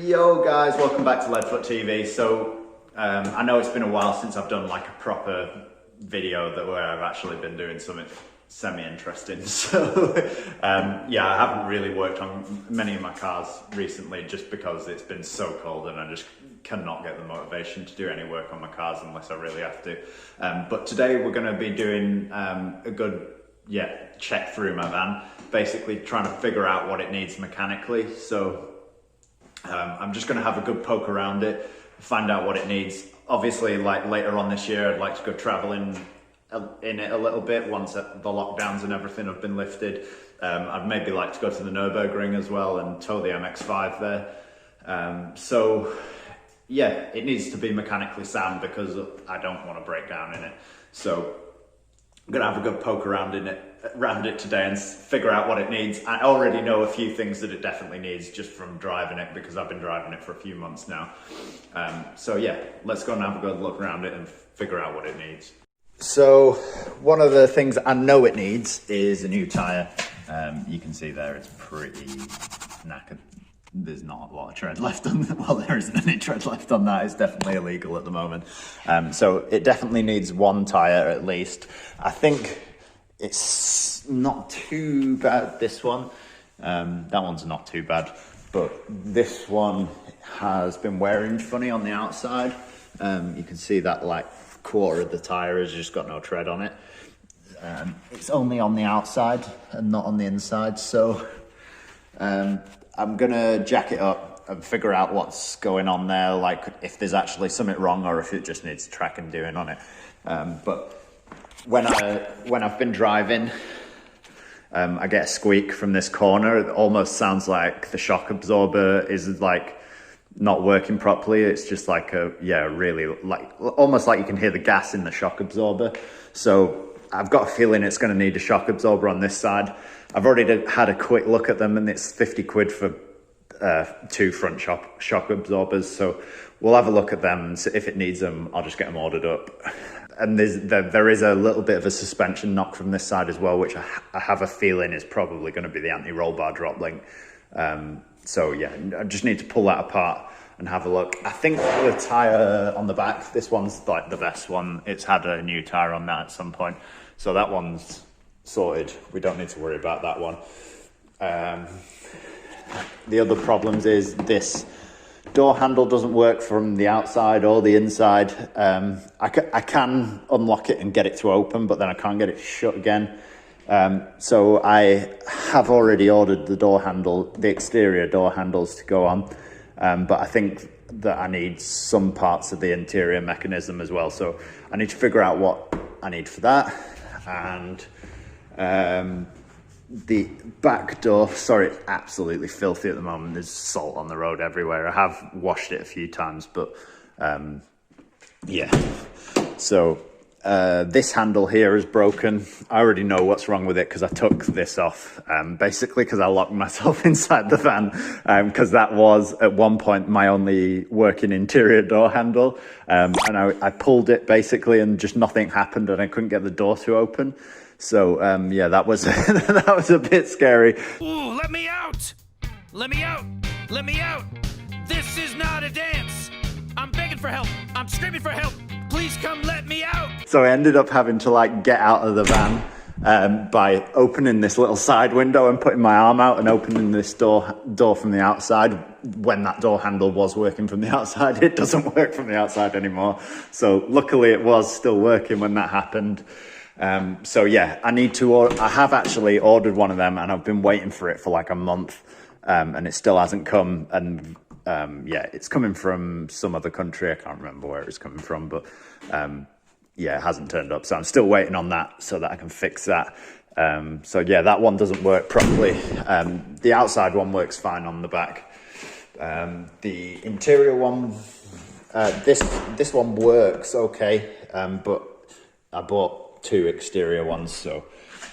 Yo guys, welcome back to Leadfoot TV. So I know it's been a while since I've done like a proper video where I've actually been doing something semi-interesting. So yeah, I haven't really worked on many of my cars recently just because it's been so cold and I just cannot get the motivation to do any work on my cars unless I really have to. But today we're going to be doing a good check through my van, basically trying to figure out what it needs mechanically. So I'm just going to have a good poke around it, find out what it needs. Obviously, like later on this year, I'd like to go traveling in it a little bit once the lockdowns and everything have been lifted. I'd maybe like to go to the Nürburgring as well and tow the MX-5 there. So yeah, it needs to be mechanically sound because I don't want to break down in it. So I'm going to have a good poke around it today and figure out what it needs. I already know a few things that it definitely needs just from driving it because I've been driving it for a few months now. So yeah, let's go and have a good look around it and figure out what it needs. So one of the things I know it needs is a new tyre. You can see there it's pretty knackered. There's not a lot of tread left on that. Well, there isn't any tread left on that. It's definitely illegal at the moment. So it definitely needs one tyre at least. I think it's not too bad, this one. That one's not too bad. But this one has been wearing funny on the outside. You can see that like quarter of the tyre has just got no tread on it. It's only on the outside and not on the inside. So I'm gonna jack it up and figure out what's going on there, like if there's actually something wrong or if it just needs track and doing on it. But when I've been driving, I get a squeak from this corner. It almost sounds like the shock absorber is like not working properly. It's just like really like almost like you can hear the gas in the shock absorber. So I've got a feeling it's going to need a shock absorber on this side. I've already had a quick look at them and it's 50 quid for two front shock absorbers. So we'll have a look at them and if it needs them, I'll just get them ordered up. And there is a little bit of a suspension knock from this side as well, which I have a feeling is probably going to be the anti-roll bar drop link. So yeah, I just need to pull that apart and have a look. I think the tyre on the back, this one's like the best one. It's had a new tyre on that at some point. So that one's sorted. We don't need to worry about that one. The other problems is this door handle doesn't work from the outside or the inside. I can unlock it and get it to open, but then I can't get it shut again. So I have already ordered the exterior door handles to go on. But I think that I need some parts of the interior mechanism as well. So I need to figure out what I need for that. And the back door, sorry, it's absolutely filthy at the moment. There's salt on the road everywhere. I have washed it a few times, but yeah. So this handle here is broken. I already know what's wrong with it because I took this off, basically because I locked myself inside the van, because that was at one point my only working interior door handle, and I pulled it basically and just nothing happened and I couldn't get the door to open. So yeah, that was that was a bit scary. Ooh, let me out! Let me out! Let me out! This is not a dance! I'm begging for help! I'm screaming for help! Please come let me out! So I ended up having to like get out of the van by opening this little side window and putting my arm out and opening this door from the outside. When that door handle was working from the outside, it doesn't work from the outside anymore. So luckily it was still working when that happened. So yeah, I have actually ordered one of them and I've been waiting for it for like a month, and it still hasn't come. And yeah, it's coming from some other country. I can't remember where it's coming from, but yeah, it hasn't turned up. So I'm still waiting on that so that I can fix that. So yeah, that one doesn't work properly. The outside one works fine on the back. The interior one, this one works okay, but I bought two exterior ones, so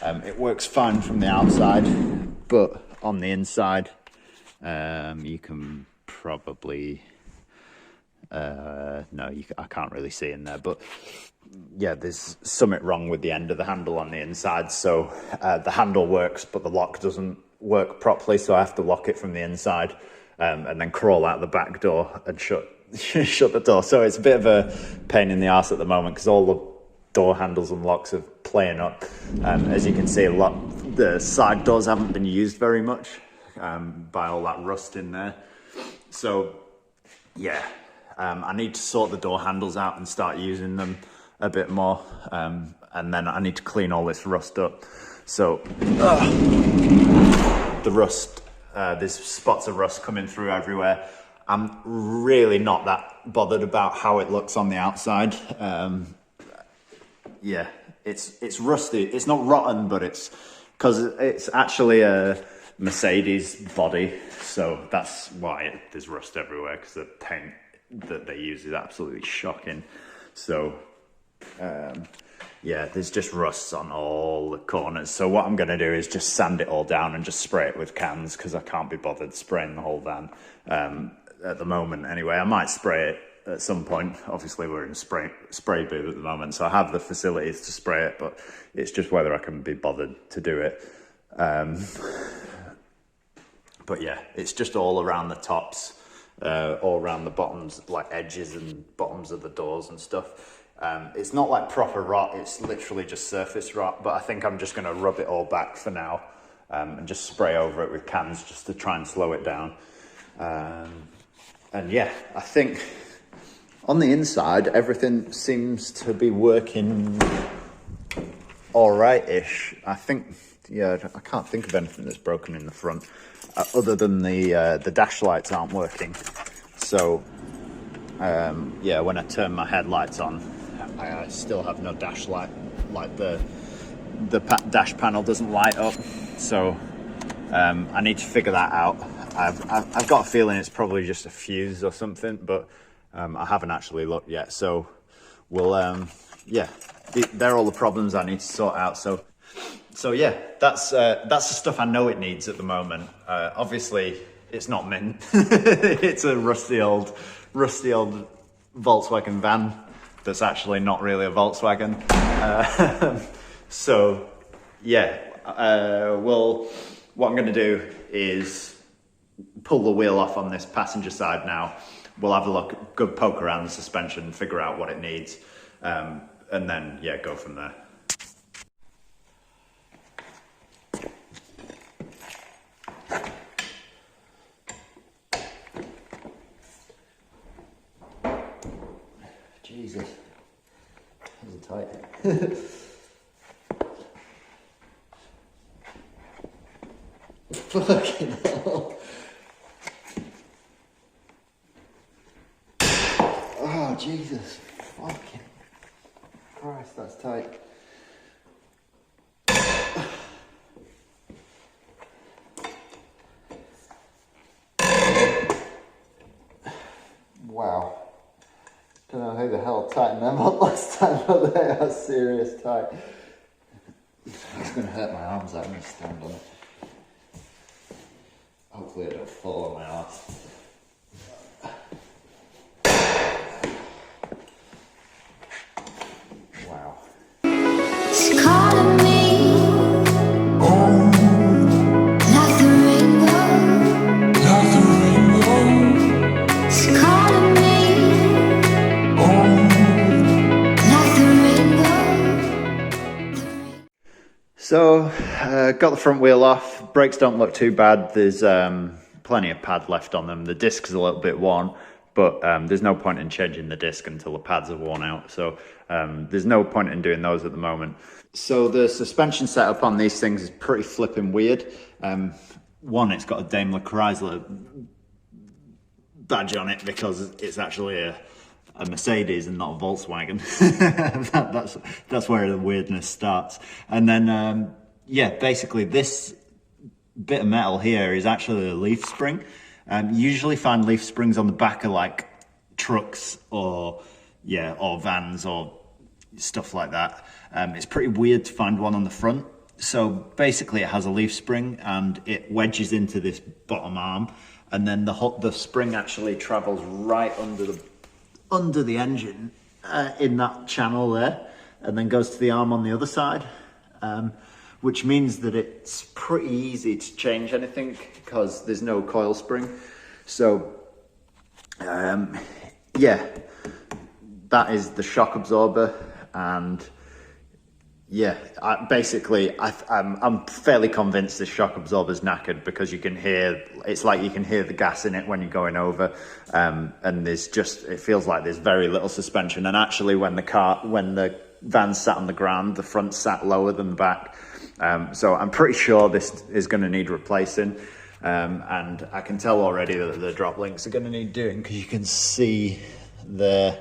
it works fine from the outside, but on the inside, you can probably I can't really see in there, but yeah, there's something wrong with the end of the handle on the inside. So the handle works, but the lock doesn't work properly, so I have to lock it from the inside. and then crawl out the back door and shut the door. So it's a bit of a pain in the arse at the moment because all the door handles and locks are playing up. As you can see, the side doors haven't been used very much by all that rust in there. So yeah, I need to sort the door handles out and start using them a bit more. And then I need to clean all this rust up. So the rust, there's spots of rust coming through everywhere. I'm really not that bothered about how it looks on the outside. Yeah, it's rusty. It's not rotten, but it's because it's actually a Mercedes body. So that's why there's rust everywhere, because the paint that they use is absolutely shocking. So yeah, there's just rust on all the corners. So what I'm going to do is just sand it all down and just spray it with cans, because I can't be bothered spraying the whole van at the moment. Anyway, I might spray it at some point. Obviously, we're in a spray booth at the moment, so I have the facilities to spray it, but it's just whether I can be bothered to do it. But yeah, it's just all around the tops, all around the bottoms, like edges and bottoms of the doors and stuff. It's not like proper rot, it's literally just surface rot, but I think I'm just going to rub it all back for now and just spray over it with cans just to try and slow it down. And yeah, I think on the inside, everything seems to be working all right-ish. I think, yeah, I can't think of anything that's broken in the front, other than the dash lights aren't working. So, yeah, when I turn my headlights on, I still have no dash light, like the dash panel doesn't light up. So, I need to figure that out. I've got a feeling it's probably just a fuse or something, but I haven't actually looked yet. So we'll, yeah, they're all the problems I need to sort out. So yeah, that's the stuff I know it needs at the moment. Obviously, it's not mint. It's a rusty old Volkswagen van that's actually not really a Volkswagen. So yeah, well, what I'm going to do is pull the wheel off on this passenger side now. We'll have a good poke around the suspension, figure out what it needs, and then, yeah, go from there. Jesus, those are tight. Fucking hell. Oh, Jesus. Fucking Christ, that's tight. Wow. Don't know who the hell tightened them up last time, but they are serious tight. It's going to hurt my arms out. I'm going to stand on it. Hopefully it don't fall on my arse. Wow. It's calling me, like the rainbow, It's calling me, like the rainbow. So, got the front wheel off. Brakes don't look too bad. There's plenty of pad left on them. The disc's a little bit worn, but there's no point in changing the disc until the pads are worn out. So there's no point in doing those at the moment. So the suspension setup on these things is pretty flipping weird. One, it's got a Daimler Chrysler badge on it because it's actually a Mercedes and not a Volkswagen. That's where the weirdness starts. And then, yeah, basically this bit of metal here is actually a leaf spring. You usually find leaf springs on the back of like trucks or vans or stuff like that. It's pretty weird to find one on the front. So basically it has a leaf spring and it wedges into this bottom arm, and then the spring actually travels right under the engine in that channel there, and then goes to the arm on the other side. Which means that it's pretty easy to change anything because there's no coil spring. So, yeah, that is the shock absorber, and yeah, I'm fairly convinced this shock absorber's knackered, because you can hear, it's like you can hear the gas in it when you're going over, and it feels like there's very little suspension. And actually, when the van sat on the ground, the front sat lower than the back, so I'm pretty sure this is going to need replacing. And I can tell already that the drop links are going to need doing, because you can see there's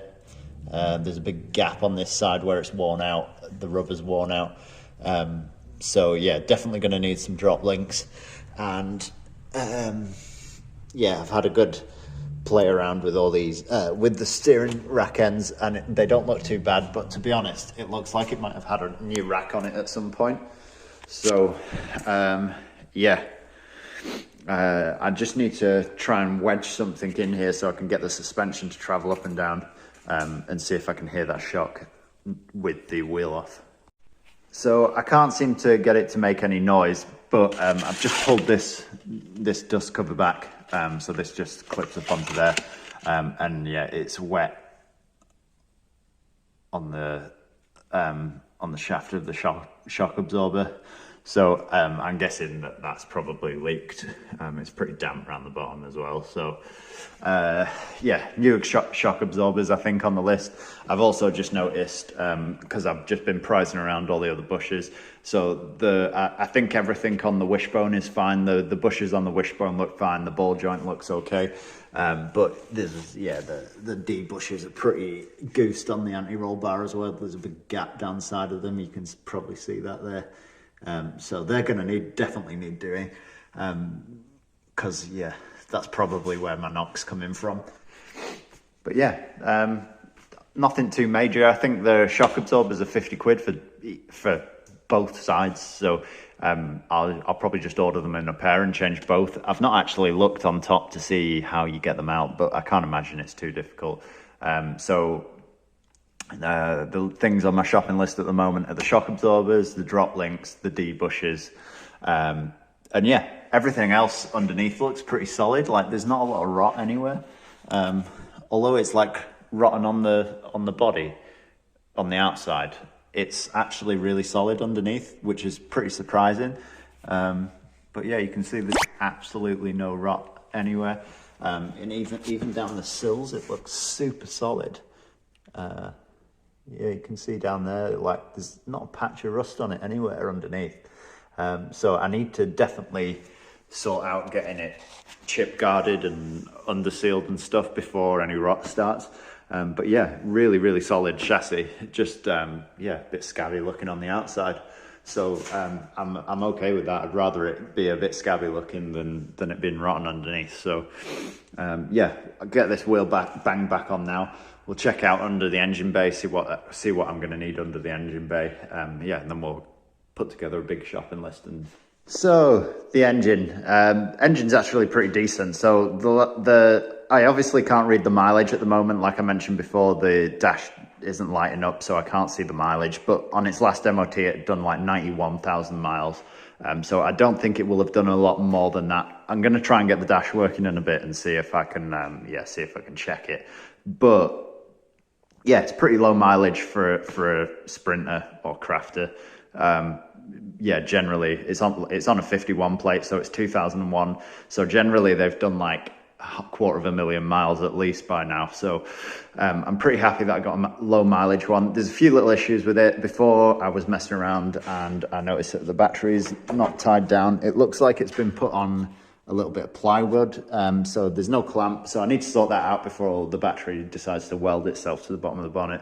a big gap on this side where it's worn out. The rubber's worn out. So yeah, definitely going to need some drop links. And yeah, I've had a good play around with all these, with the steering rack ends, and they don't look too bad, but to be honest, it looks like it might have had a new rack on it at some point. So yeah. I just need to try and wedge something in here so I can get the suspension to travel up and down, and see if I can hear that shock with the wheel off. So I can't seem to get it to make any noise, but I've just pulled this dust cover back, so this just clips up onto there, and yeah, it's wet on the shaft of the shock absorber. So I'm guessing that that's probably leaked. It's pretty damp around the bottom as well. So yeah, new shock absorbers, I think, on the list. I've also just noticed, because I've just been pricing around all the other bushes. So I think everything on the wishbone is fine. The bushes on the wishbone look fine. The ball joint looks okay. But the D bushes are pretty goosed on the anti-roll bar as well. There's a big gap down the side of them. You can probably see that there. So they're going to definitely need doing, because yeah, that's probably where my knock's coming from. But yeah, nothing too major. I think the shock absorbers are 50 quid for both sides. So I'll probably just order them in a pair and change both. I've not actually looked on top to see how you get them out, but I can't imagine it's too difficult. The things on my shopping list at the moment are the shock absorbers, the drop links, the D bushes, and yeah, everything else underneath looks pretty solid. Like, there's not a lot of rot anywhere, although it's like rotten on the body on the outside. It's actually really solid underneath, which is pretty surprising. But yeah, you can see there's absolutely no rot anywhere, and even down the sills, it looks super solid. Yeah, you can see down there, like, there's not a patch of rust on it anywhere underneath. So I need to definitely sort out getting it chip guarded and under sealed and stuff before any rot starts. But yeah, really, really solid chassis. Just, yeah, a bit scabby looking on the outside. So I'm okay with that. I'd rather it be a bit scabby looking than it being rotten underneath. So yeah, I'll get this wheel bang back on now. We'll check out under the engine bay, see what I'm going to need under the engine bay. Yeah, and then we'll put together a big shopping list. And so the engine's actually pretty decent. So I obviously can't read the mileage at the moment. Like I mentioned before, the dash isn't lighting up, so I can't see the mileage. But on its last MOT, it had done like 91,000 miles. So I don't think it will have done a lot more than that. I'm going to try and get the dash working in a bit and see if I can, see if I can check it. But yeah, it's pretty low mileage for a Sprinter or Crafter. Yeah, generally it's on a 51 plate, so it's 2001. So generally they've done like 250,000 miles at least by now. So I'm pretty happy that I got a low mileage one. There's a few little issues with it. Before, I was messing around and I noticed that the battery's not tied down. It looks like it's been put on a little bit of plywood, so there's no clamp, so I need to sort that out before the battery decides to weld itself to the bottom of the bonnet.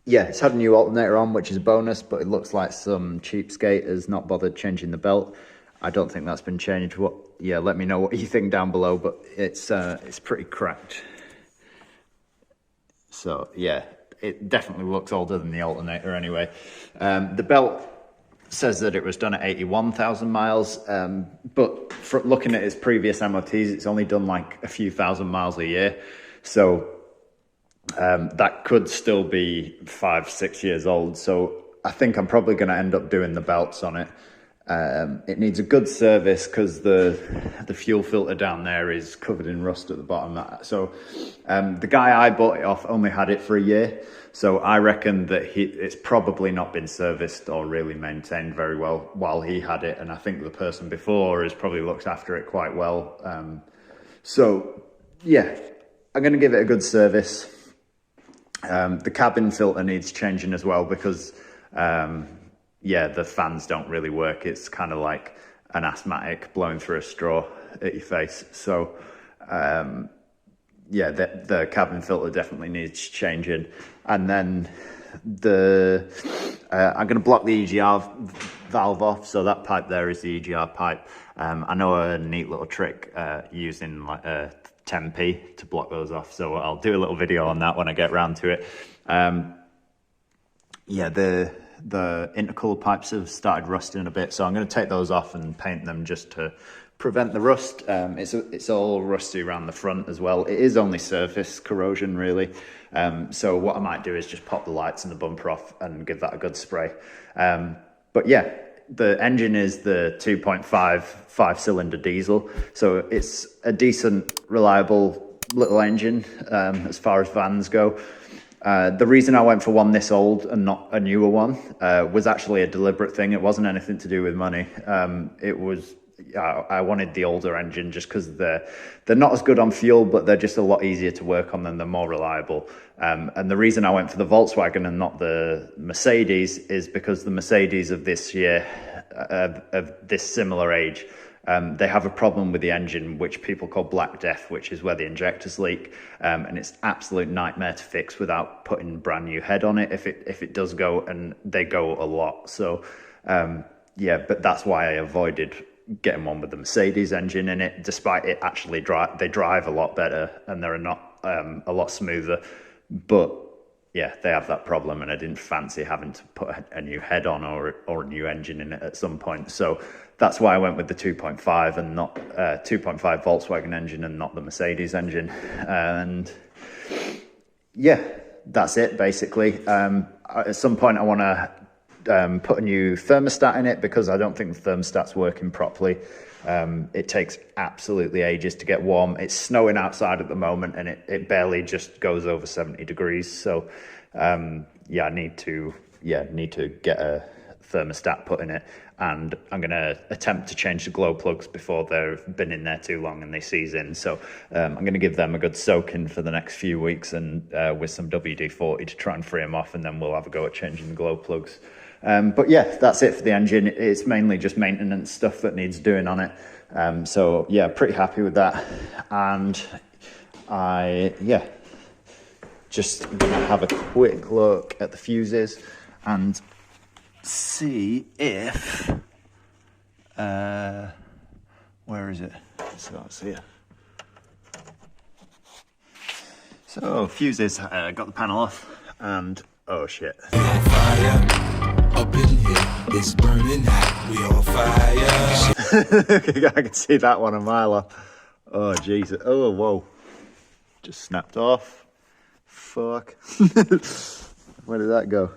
Yeah, it's had a new alternator on, which is a bonus, but it looks like some cheapskate has not bothered changing the belt. I don't think that's been changed. Yeah, let me know what you think down below, but it's pretty cracked. So yeah, it definitely looks older than the alternator anyway. The belt says that it was done at 81,000 miles, but looking at its previous MOTs, it's only done like a few thousand miles a year. So that could still be 5-6 years old. So I think I'm probably going to end up doing the belts on it. It needs a good service because the fuel filter down there is covered in rust at the bottom. So the guy I bought it off only had it for a year. So I reckon that it's probably not been serviced or really maintained very well while he had it. And I think the person before has probably looked after it quite well. So yeah, I'm going to give it a good service. The cabin filter needs changing as well because, yeah, the fans don't really work. It's kind of like an asthmatic blowing through a straw at your face. So, yeah, the cabin filter definitely needs changing. And then I'm going to block the EGR valve off. So that pipe there is the EGR pipe. I know a neat little trick using like a 10p to block those off. So I'll do a little video on that when I get around to it. Yeah, the intercooler pipes have started rusting a bit. So I'm going to take those off and paint them just to prevent the rust. It's all rusty around the front as well. It is only surface corrosion really. So what I might do is just pop the lights and the bumper off and give that a good spray. But yeah, the engine is the 2.5 5-cylinder diesel. So it's a decent, reliable little engine as far as vans go. The reason I went for one this old and not a newer one was actually a deliberate thing. It wasn't anything to do with money. It was, I wanted the older engine just because they're not as good on fuel, but they're just a lot easier to work on and they're more reliable. And the reason I went for the Volkswagen and not the Mercedes is because the Mercedes of this year, of this similar age, they have a problem with the engine, which people call Black Death, which is where the injectors leak. And it's absolute nightmare to fix without putting a brand new head on it if it does go, and they go a lot. So, yeah, but that's why I avoided getting one with the Mercedes engine in it, despite it actually they drive a lot better and they're not a lot smoother. But yeah, they have that problem, and I didn't fancy having to put a new head on or a new engine in it at some point. So that's why I went with the 2.5 and not 2.5 Volkswagen engine and not the Mercedes engine. And yeah, that's it basically. At some point I want to put a new thermostat in it because I don't think the thermostat's working properly. It takes absolutely ages to get warm. It's snowing outside at the moment and it barely just goes over 70 degrees. So yeah, I need to get a thermostat put in it, and I'm going to attempt to change the glow plugs before they've been in there too long and they seize in. So I'm going to give them a good soaking for the next few weeks and with some WD-40 to try and free them off, and then we'll have a go at changing the glow plugs. But yeah, that's it for the engine. It's mainly just maintenance stuff that needs doing on it. So yeah, pretty happy with that. And just gonna have a quick look at the fuses and see if, where is it? So it's here. So fuses, got the panel off and oh shit. Up in here, it's burning hot, we on fire. I can see that one a mile off. Oh Jesus, oh whoa. Just snapped off. Fuck. Where did that go?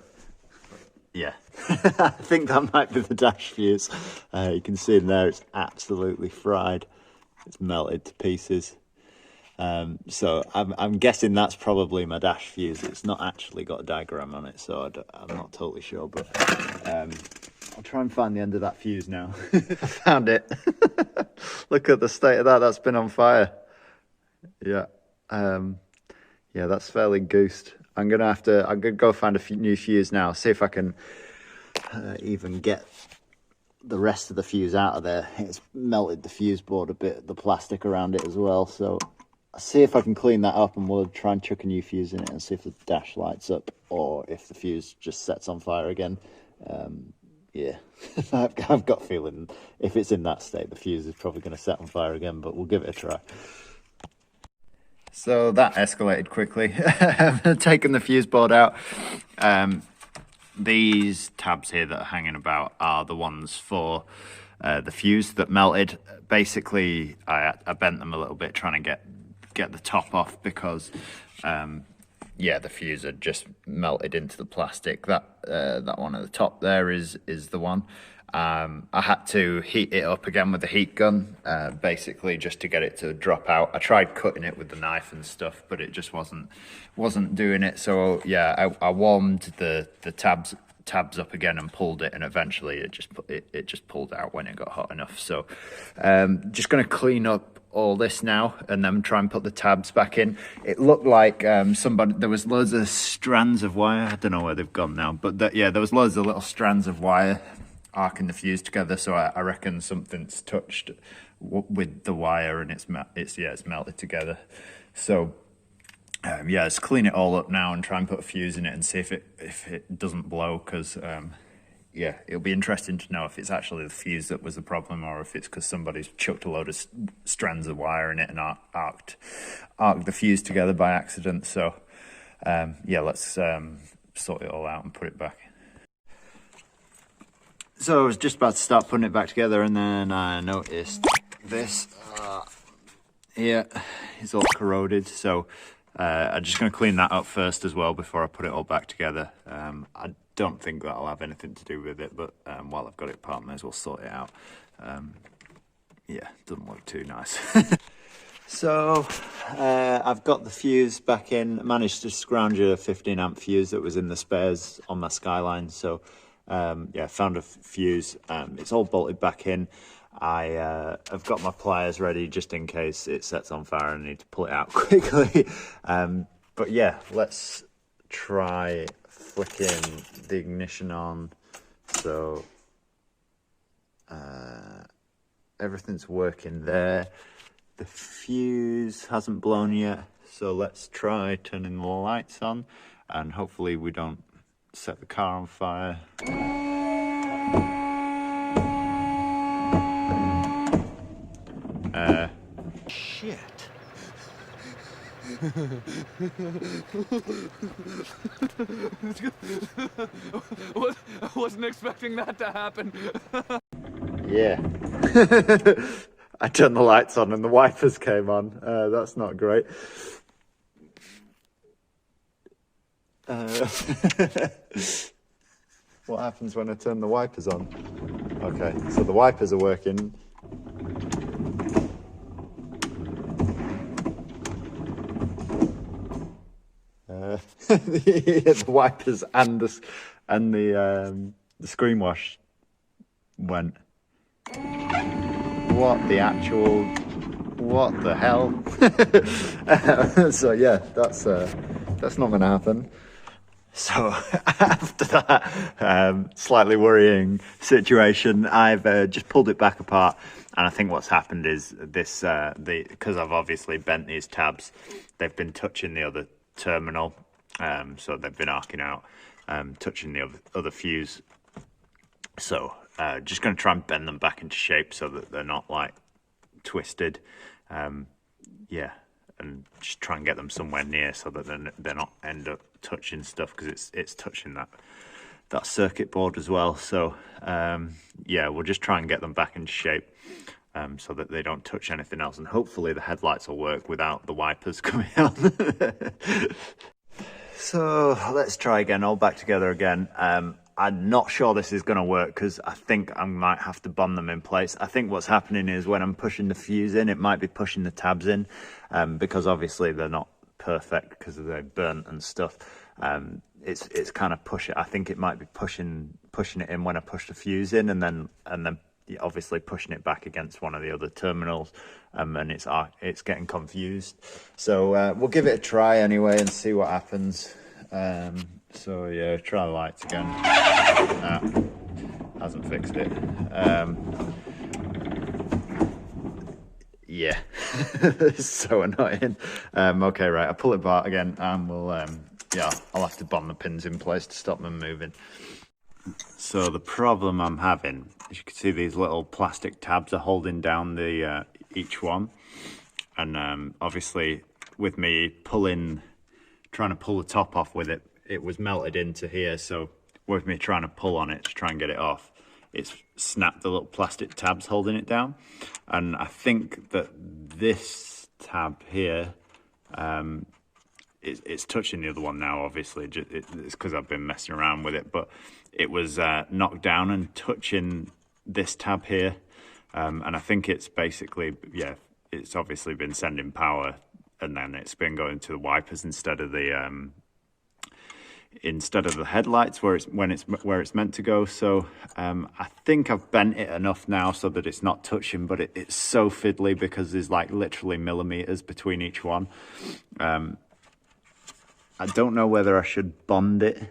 Yeah, I think that might be the dash fuse. You can see in there it's absolutely fried. It's melted to pieces. So I'm guessing that's probably my dash fuse. It's not actually got a diagram on it, so I'm not totally sure, but I'll try and find the end of that fuse now. I found it. Look at the state of that. That's been on fire. Yeah. Yeah, that's fairly goosed. I'm gonna go find a new fuse now, see if I can even get the rest of the fuse out of there. It's melted the fuse board a bit, the plastic around it as well, so I'll see if I can clean that up and we'll try and chuck a new fuse in it and see if the dash lights up or if the fuse just sets on fire again. Yeah, I've got a feeling if it's in that state the fuse is probably going to set on fire again, but we'll give it a try. So that escalated quickly. Taking the fuse board out. These tabs here that are hanging about are the ones for the fuse that melted. Basically, I bent them a little bit trying to get the top off because, yeah, the fuse had just melted into the plastic. That one at the top there is the one. I had to heat it up again with the heat gun, basically just to get it to drop out. I tried cutting it with the knife and stuff, but it just wasn't doing it. So yeah, I warmed the tabs up again and pulled it, and eventually it just pulled out when it got hot enough. So just going to clean up all this now and then try and put the tabs back in. It looked like there was loads of strands of wire. I don't know where they've gone now, but yeah, there was loads of little strands of wire arcing the fuse together. So I reckon something's touched with the wire and it's melted together. So yeah, let's clean it all up now and try and put a fuse in it and see if it doesn't blow, because yeah, it'll be interesting to know if it's actually the fuse that was the problem or if it's because somebody's chucked a load of strands of wire in it and arced the fuse together by accident. So yeah, let's sort it all out and put it back. So I was just about to start putting it back together, and then I noticed this here is all corroded. So I'm just going to clean that up first as well before I put it all back together. I don't think that'll have anything to do with it, but while I've got it apart, may as well sort it out. Yeah, doesn't look too nice. So I've got the fuse back in. Managed to scrounge a 15 amp fuse that was in the spares on my Skyline. So yeah, found a fuse. It's all bolted back in. I've got my pliers ready just in case it sets on fire and I need to pull it out quickly. But yeah, let's try flicking the ignition on. So everything's working there. The fuse hasn't blown yet, so let's try turning the lights on and hopefully we don't set the car on fire. Shit. I wasn't expecting that to happen. Yeah. I turned the lights on and the wipers came on. That's not great. What happens when I turn the wipers on? Okay, so the wipers are working. The wipers and the screen wash went. What the hell? So yeah, that's not going to happen. So after that slightly worrying situation, I've just pulled it back apart, and I think what's happened is this because I've obviously bent these tabs, they've been touching the other terminal, so they've been arcing out, touching the other fuse. So just going to try and bend them back into shape so that they're not like twisted. Yeah, and just try and get them somewhere near so that they're not end up touching stuff, because it's touching that circuit board as well. So yeah, we'll just try and get them back into shape so that they don't touch anything else, and hopefully the headlights will work without the wipers coming on. So let's try again, all back together again. I'm not sure this is going to work because I think I might have to bond them in place. I think what's happening is when I'm pushing the fuse in, it might be pushing the tabs in, because obviously they're not perfect because they're burnt and stuff. It's kind of push it. I think it might be pushing it in when I push the fuse in, and then obviously pushing it back against one of the other terminals, and it's getting confused. So we'll give it a try anyway and see what happens. So yeah, try the lights again. Hasn't fixed it. Yeah, it's so annoying. Okay, right, I'll pull it apart again, and we'll yeah, I'll have to bond the pins in place to stop them moving. So the problem I'm having, as you can see, these little plastic tabs are holding down the each one, and obviously with me trying to pull the top off with it, it was melted into here. So with me trying to pull on it to try and get it off, it's snapped the little plastic tabs holding it down. And I think that this tab here, it's touching the other one now, obviously. It's because I've been messing around with it, but it was knocked down and touching this tab here, and I think it's basically, yeah, it's obviously been sending power, and then it's been going to the wipers instead of the headlights where it's meant to go. So I think I've bent it enough now so that it's not touching, but it's so fiddly because there's like literally millimeters between each one. I don't know whether I should bond it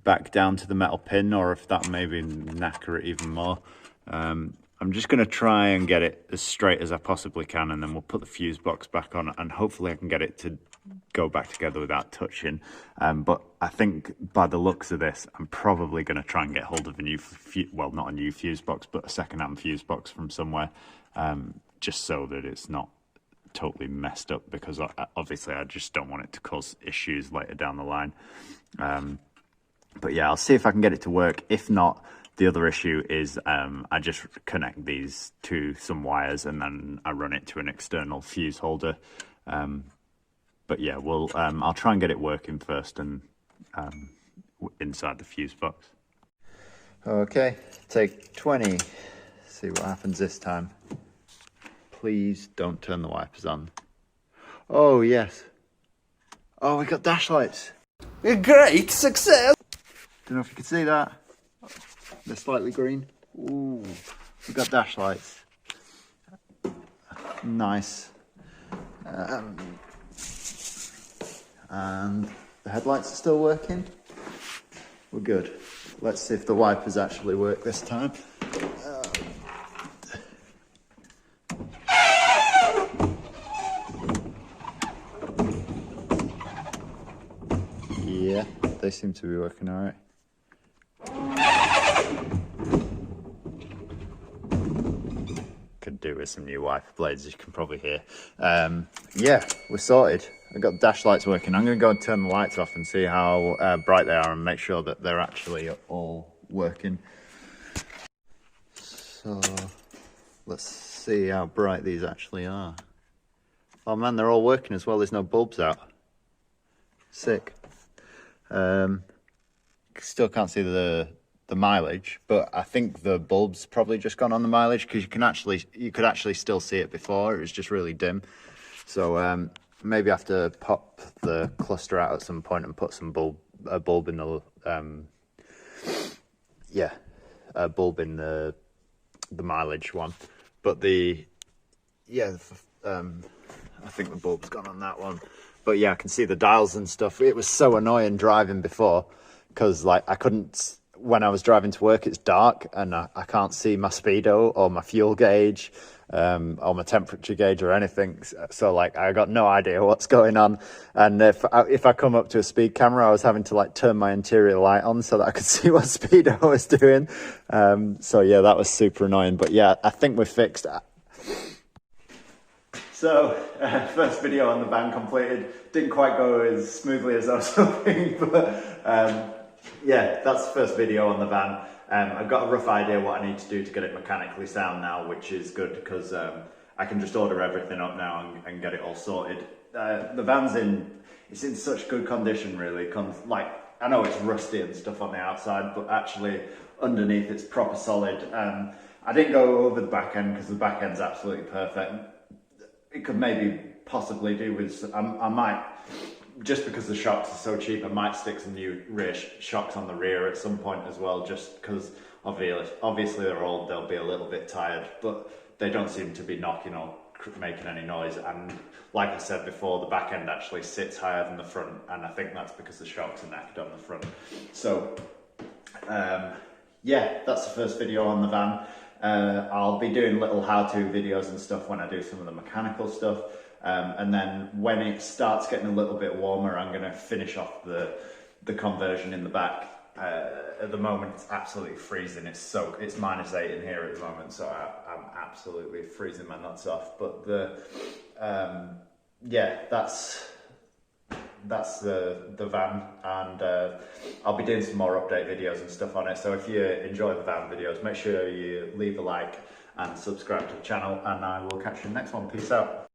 back down to the metal pin or if that maybe knacker it even more. I'm just going to try and get it as straight as I possibly can, and then we'll put the fuse box back on, and hopefully I can get it to go back together without touching. But I think by the looks of this, I'm probably going to try and get hold of a new, well, not a new fuse box, but a second-hand fuse box from somewhere, just so that it's not totally messed up, because obviously I just don't want it to cause issues later down the line. But yeah, I'll see if I can get it to work. If not, the other issue is I just connect these to some wires and then I run it to an external fuse holder. But yeah, I'll try and get it working first and inside the fuse box. Okay, take 20. See what happens this time. Please don't turn the wipers on. Oh yes. Oh, we got dash lights. A great success! Don't know if you can see that. They're slightly green. Ooh, we've got dash lights. Nice. And the headlights are still working. We're good. Let's see if the wipers actually work this time. Yeah, they seem to be working all right. Could do with some new wiper blades, as you can probably hear. Yeah, we're sorted. I've got dash lights working. I'm going to go and turn the lights off and see how bright they are and make sure that they're actually all working. So let's see how bright these actually are. Oh man, they're all working as well. There's no bulbs out. Sick. Still can't see the mileage, but I think the bulb's probably just gone on the mileage, because you could actually still see it before. It was just really dim. So maybe I have to pop the cluster out at some point and put some a bulb in the bulb in the mileage one. But I think the bulb's gone on that one. But yeah, I can see the dials and stuff. It was so annoying driving before, because like I couldn't, when I was driving to work, it's dark and I can't see my speedo or my fuel gauge or my temperature gauge or anything. So like I got no idea what's going on. And if I come up to a speed camera, I was having to like turn my interior light on so that I could see what speed I was doing. So yeah, that was super annoying. But yeah, I think we're fixed. So, first video on the van completed. Didn't quite go as smoothly as I was hoping, but yeah, that's the first video on the van. I've got a rough idea what I need to do to get it mechanically sound now, which is good, because I can just order everything up now and get it all sorted. The van's in such good condition, really. Like, I know it's rusty and stuff on the outside, but actually underneath it's proper solid. I didn't go over the back end because the back end's absolutely perfect. It could maybe possibly do with, I might, just because the shocks are so cheap, I might stick some new rear shocks on the rear at some point as well, just because obviously they'll be a little bit tired, but they don't seem to be knocking or making any noise. And like I said before, the back end actually sits higher than the front, and I think that's because the shocks are knackered on the front. So yeah, that's the first video on the van. I'll be doing little how-to videos and stuff when I do some of the mechanical stuff, and then when it starts getting a little bit warmer, I'm going to finish off the conversion in the back. At the moment it's absolutely freezing. It's -8 in here at the moment, so I'm absolutely freezing my nuts off. But yeah, that's the van, and I'll be doing some more update videos and stuff on it. So if you enjoy the van videos, make sure you leave a like and subscribe to the channel, and I will catch you in the next one. Peace out.